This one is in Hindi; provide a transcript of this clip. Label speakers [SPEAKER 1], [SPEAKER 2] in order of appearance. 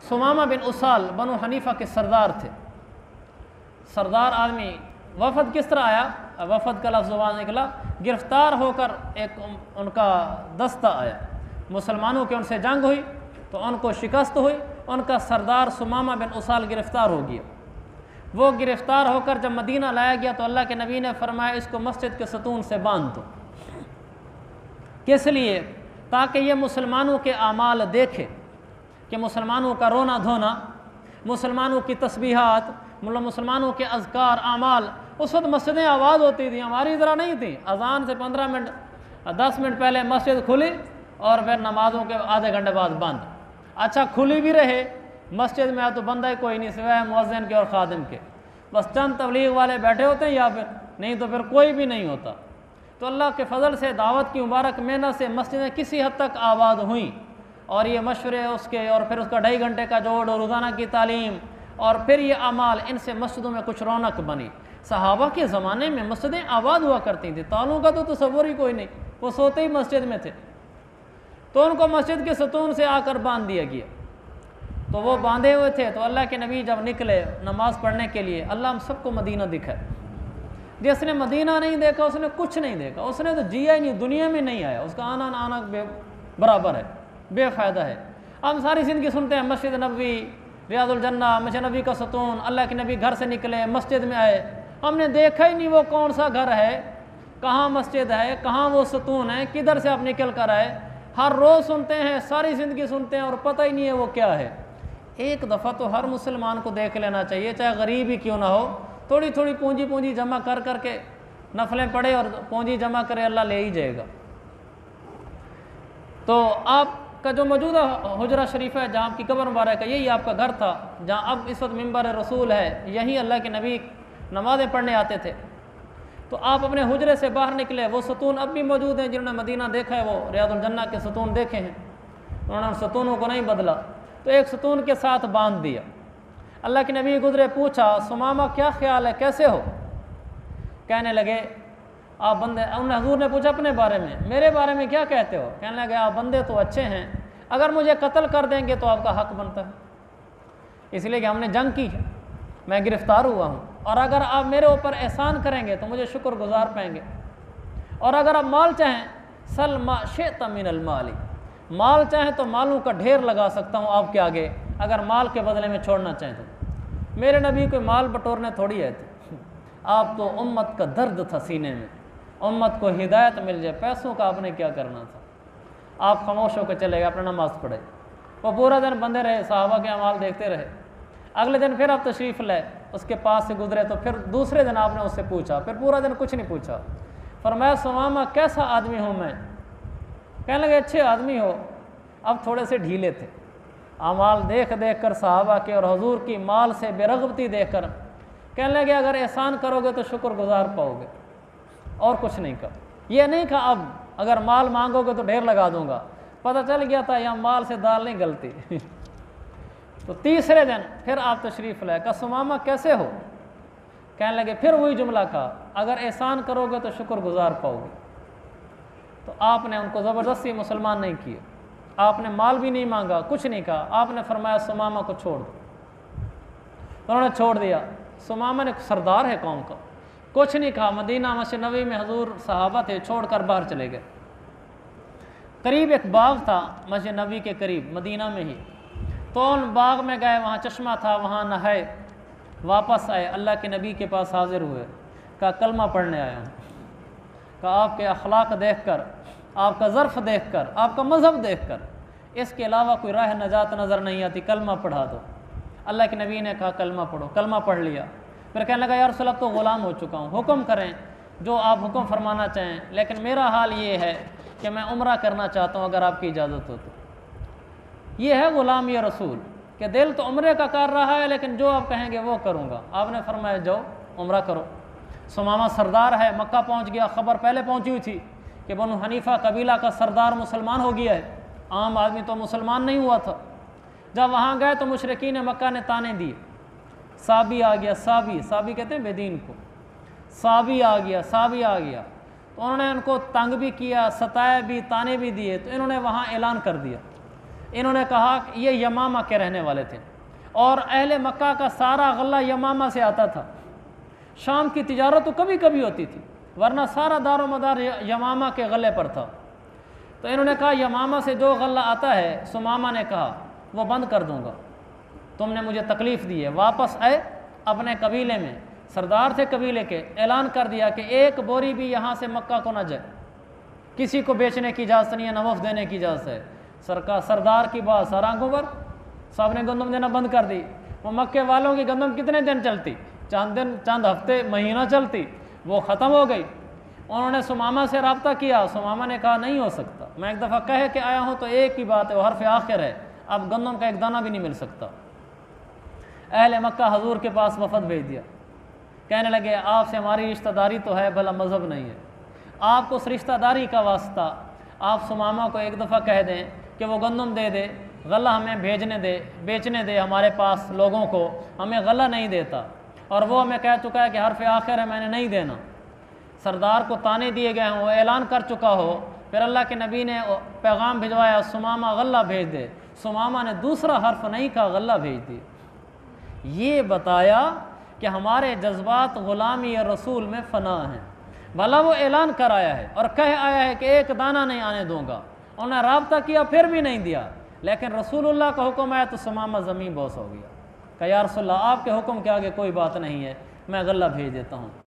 [SPEAKER 1] सुमामा बिन उसाल बनु हनीफा के सरदार थे, सरदार आदमी। वफद किस तरह आया? वफद का लफ्ज़ ज़ुबान निकला, गिरफ़्तार होकर एक उनका दस्ता आया, मुसलमानों की उनसे जंग हुई तो उनको शिकस्त हुई, उनका सरदार सुमामा बिन उसाल गिरफ़्तार हो गया। वो गिरफ़्तार होकर जब मदीना लाया गया तो अल्लाह के नबी ने फरमाया इसको मस्जिद के सतून से बांध दो। किस लिए? ताकि ये मुसलमानों के आमाल देखे कि मुसलमानों का रोना धोना, मुसलमानों की तस्बीहात, मुसलमानों के अज़कार आमाल। उस वक्त मस्जिदें आबाद होती थी, हमारी तरह नहीं थी। अज़ान से 15 मिनट 10 मिनट पहले मस्जिद खुली और फिर नमाज़ों के आधे घंटे बाद बंद। अच्छा खुली भी रहे, मस्जिद में तो बंदा ही कोई नहीं सिवाय मुअज़्ज़िन के और खादिम के, बस चंद तबलीग वाले बैठे होते हैं या फिर नहीं तो फिर कोई भी नहीं होता। तो अल्लाह के फ़ज़ल से दावत की मुबारक मेहनत से मस्जिदें किसी हद तक आबाद हुई और ये मशवरे उसके और फिर उसका 2.5 घंटे का जोड़ और रोज़ाना की तालीम और फिर ये अमाल, इनसे मस्जिदों में कुछ रौनक बनी। सहाबा के ज़माने में मस्जिदें आबाद हुआ करती थी, तालों का तो तसव्वुर ही कोई नहीं, वो सोते ही मस्जिद में थे। तो उनको मस्जिद के सतून से आकर बांध दिया गया। तो वो बांधे हुए थे। तो अल्लाह के नबी जब निकले नमाज़ पढ़ने के लिए, अल्लाह हम सबको मदीना दिखाए। जिसने मदीना नहीं देखा उसने कुछ नहीं देखा, उसने तो जिया ही नहीं, दुनिया में नहीं आया, उसका आना आना बराबर है, बेफ़ायदा है। हम सारी ज़िंदगी सुनते हैं मस्जिद नबवी, रियादुल जन्ना, मस्जिद नबी का सतून, अल्लाह के नबी घर से निकले मस्जिद में आए, हमने देखा ही नहीं वो कौन सा घर है, कहाँ मस्जिद है, कहाँ वो सतून है, किधर से आप निकल कर आए। हर रोज़ सुनते हैं, सारी ज़िंदगी सुनते हैं और पता ही नहीं है वो क्या है। एक दफ़ा तो हर मुसलमान को देख लेना चाहिए, चाहे गरीब ही क्यों ना हो, थोड़ी थोड़ी पूंजी जमा कर करके नफलें पढ़े और पूंजी जमा करे, अल्लाह ले ही जाएगा। तो आपका जो मौजूदा हुजरा शरीफ है जहाँ आपकी कब्र मुबारक है, यही आपका घर था जहाँ अब इस वक्त मिंबर रसूल है, यहीं अल्लाह के नबी नमाज़ें पढ़ने आते थे। तो आप अपने हुजरे से बाहर निकले, वो सतून अब भी मौजूद हैं, जिन्होंने मदीना देखा है वो रियादुल जन्ना के सतून देखे हैं, उन्होंने सतूनों को नहीं बदला। तो एक सतून के साथ बांध दिया। अल्लाह के नबी गुजरे, पूछा सुमामा क्या ख्याल है, कैसे हो? कहने लगे आप बंदे, उन्होंने हजूर ने पूछा अपने बारे में, मेरे बारे में क्या कहते हो? कहने लगे आप बंदे तो अच्छे हैं, अगर मुझे कत्ल कर देंगे तो आपका हक बनता है, इसलिए कि हमने जंग की है, मैं गिरफ़्तार हुआ हूँ, और अगर आप मेरे ऊपर एहसान करेंगे तो मुझे शुक्रगुजार पाएंगे, और अगर आप माल चाहें सल मा शेत मिनल माली, माल चाहें तो मालों का ढेर लगा सकता हूँ आपके आगे, अगर माल के बदले में छोड़ना चाहें तो। मेरे नबी कोई माल बटोरने थोड़ी आए थे, आप तो उम्मत का दर्द था सीने में, उम्मत को हिदायत मिल जाए, पैसों का आपने क्या करना था। आप खामोश होकर चले गए, अपना नमाज पढ़े। वो पूरा दिन बंदे रहे, सहाबा के अमाल देखते रहे। अगले दिन फिर आप तशरीफ़ लाए, उसके पास से गुजरे तो फिर दूसरे दिन आपने उससे पूछा, फिर पूरा दिन कुछ नहीं पूछा। फरमाया सुमामा कैसा आदमी हूँ मैं? कहने लगे अच्छे आदमी हो। अब थोड़े से ढीले थे, अमाल देख देख कर सहाबा के और हजूर की माल से बेरगबती देख कर कहने लगे अगर एहसान करोगे तो शुक्रगुजार पाओगे, और कुछ नहीं कहा। यह नहीं कहा अब अगर माल मांगोगे तो ढेर लगा दूंगा, पता चल गया था यहाँ माल से दाल नहीं गलती। तो तीसरे दिन फिर आप तशरीफ़ लाए, कहा सुमामा कैसे हो? कहने लगे फिर वही जुमला कहा, अगर एहसान करोगे तो शुक्रगुजार पाओगे। तो आपने उनको ज़बरदस्ती मुसलमान नहीं किए, आपने माल भी नहीं मांगा, कुछ नहीं कहा, आपने फरमाया सुमामा को छोड़ दो। उन्होंने छोड़ दिया। सुमामा ने सरदार है कौम का, कुछ नहीं कहा। मदीना मस्जिद नबी में हजूर सहाबा थे, छोड़कर बाहर चले गए। करीब एक बाग था मस्जिद नबी के करीब मदीना में ही, तो उन बाग में गए, वहाँ चश्मा था, वहाँ नहाए, वापस आए, अल्लाह के नबी के पास हाजिर हुए। कहा कलमा पढ़ने आया हूँ। कहा आपके अखलाक देख कर, आपका ज़र्फ़ देख कर, आपका मज़हब देख कर इसके अलावा कोई राह नजात नज़र नहीं आती, कलमा पढ़ा दो। अल्लाह के नबी ने कहा कलमा पढ़ो। कलमा पढ़ लिया। फिर कहने लगा यार रसूल अब तो ग़ुलाम हो चुका हूँ, हुक्म करें जो आप हुक्म फरमाना चाहें, लेकिन मेरा हाल ये है कि मैं उम्रा करना चाहता हूँ, अगर आपकी इजाज़त हो तो। ये है ग़ुलाम या रसूल कि दिल तो उम्रे का कर रहा है, लेकिन जो आप कहेंगे वो करूँगा। आपने फरमाया जाओ उम्रा करो। सुमामा सरदार है, मक्का पहुँच गया, ख़बर पहले पहुँची हुई थी कि बनु हनीफ़ा कबीला का सरदार मुसलमान हो गया है, आम आदमी तो मुसलमान नहीं हुआ था। जब वहाँ गए तो मुशरिकीन मक्का ने ताने दिए, साबी आ गया, साबी, साबी कहते हैं बेदीन को, साबी आ गया, साबी आ गया। तो उन्होंने उनको तंग भी किया, सताया भी, ताने भी दिए। तो इन्होंने वहाँ ऐलान कर दिया, इन्होंने कहा कि ये यमामा के रहने वाले थे और अहले मक्का का सारा गल्ला यमामा से आता था। शाम की तिजारत तो कभी कभी होती थी, वरना सारा दारो मदार यमामा के गले पर था। तो इन्होंने कहा यमामा से जो गल्ला आता है, सुमामा ने कहा वो बंद कर दूंगा, तुमने मुझे तकलीफ़ दी है। वापस आए अपने कबीले में, सरदार थे कबीले के, ऐलान कर दिया कि एक बोरी भी यहाँ से मक्का को ना जाए, किसी को बेचने की इजाज़त नहीं है, न वफ़ देने की इजाज़त है। सरदार की बात सर आंखों पर, साहब ने गंदम देना बंद कर दी। वो मक्के वालों की गंदम कितने दिन चलती, चंद हफ्ते महीना चलती, वो ख़त्म हो गई। उन्होंने सुमामा से रब्ता किया, सुमामा ने कहा नहीं हो सकता, मैं एक दफ़ा कह के आया हूँ तो एक ही बात है, वो हर्फ आखिर है, अब गंदम का एक दाना भी नहीं मिल सकता। अहले मक्का हजूर के पास वफद भेज दिया, कहने लगे आपसे हमारी रिश्तेदारी तो है, भला मज़हब नहीं है। आपको उस रिश्तेदारी का वास्ता, आप सुमामा को एक दफ़ा कह दें कि वो गंदम दे दे, गला हमें भेजने दे, बेचने दे हमारे पास लोगों को, हमें गला नहीं देता, और वो हमें कह चुका है कि हर्फ आखिर है, मैंने नहीं देना। सरदार को ताने दिए गए हों, वो ऐलान कर चुका हो, फिर अल्लाह के नबी ने पैगाम भिजवाया सुमामा गल्ला भेज दे, सुमामा ने दूसरा हर्फ नहीं कहा, गल्ला भेज दी। ये बताया कि हमारे जज्बात ग़ुलामी या रसूल में फ़ना हैं। भला वो ऐलान कर आया है और कह आया है कि एक दाना नहीं आने दूंगा, उन्हें राब्ता किया फिर भी नहीं दिया, लेकिन रसूलुल्लाह का हुक्म आया तो सुमामा ज़मीन बोस हो गया। कहा या रसूलल्लाह आपके हुक्म के आगे कोई बात नहीं है, मैं गल्ला भेज देता हूँ।